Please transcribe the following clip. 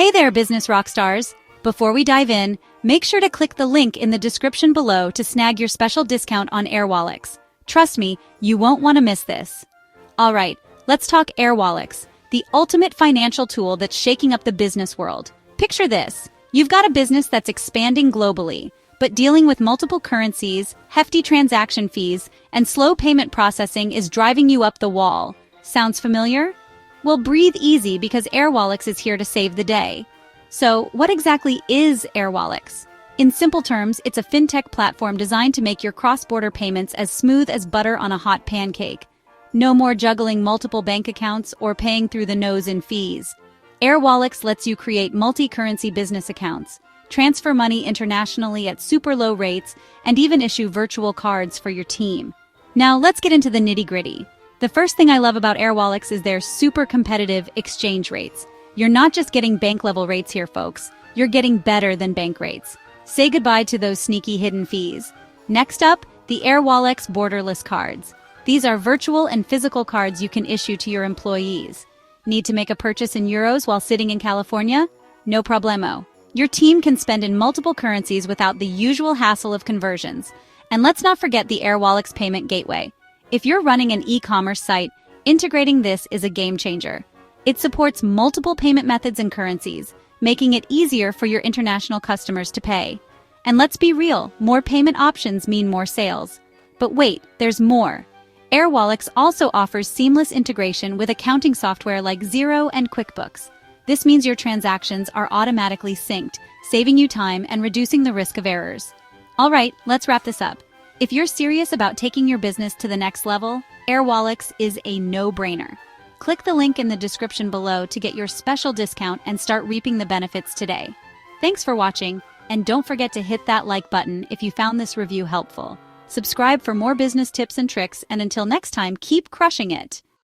Hey there, business rock stars! Before we dive in, make sure to click the link in the description below to snag your special discount on Airwallex. Trust me, you won't want to miss this. Alright, let's talk Airwallex, the ultimate financial tool that's shaking up the business world. Picture this. You've got a business that's expanding globally, but dealing with multiple currencies, hefty transaction fees, and slow payment processing is driving you up the wall. Sounds familiar? Well, breathe easy because Airwallex is here to save the day. So, what exactly is Airwallex? In simple terms, it's a fintech platform designed to make your cross-border payments as smooth as butter on a hot pancake. No more juggling multiple bank accounts or paying through the nose in fees. Airwallex lets you create multi-currency business accounts, transfer money internationally at super low rates, and even issue virtual cards for your team. Now, let's get into the nitty-gritty. The first thing I love about Airwallex is their super competitive exchange rates. You're not just getting bank-level rates here, folks. You're getting better than bank rates. Say goodbye to those sneaky hidden fees. Next up, the Airwallex borderless cards. These are virtual and physical cards you can issue to your employees. Need to make a purchase in euros while sitting in California? No problemo. Your team can spend in multiple currencies without the usual hassle of conversions. And let's not forget the Airwallex payment gateway. If you're running an e-commerce site, integrating this is a game changer. It supports multiple payment methods and currencies, making it easier for your international customers to pay. And let's be real, more payment options mean more sales. But wait, there's more. Airwallex also offers seamless integration with accounting software like Xero and QuickBooks. This means your transactions are automatically synced, saving you time and reducing the risk of errors. All right, let's wrap this up. If you're serious about taking your business to the next level, Airwallex is a no-brainer. Click the link in the description below to get your special discount and start reaping the benefits today. Thanks for watching, and don't forget to hit that like button if you found this review helpful. Subscribe for more business tips and tricks, and until next time, keep crushing it!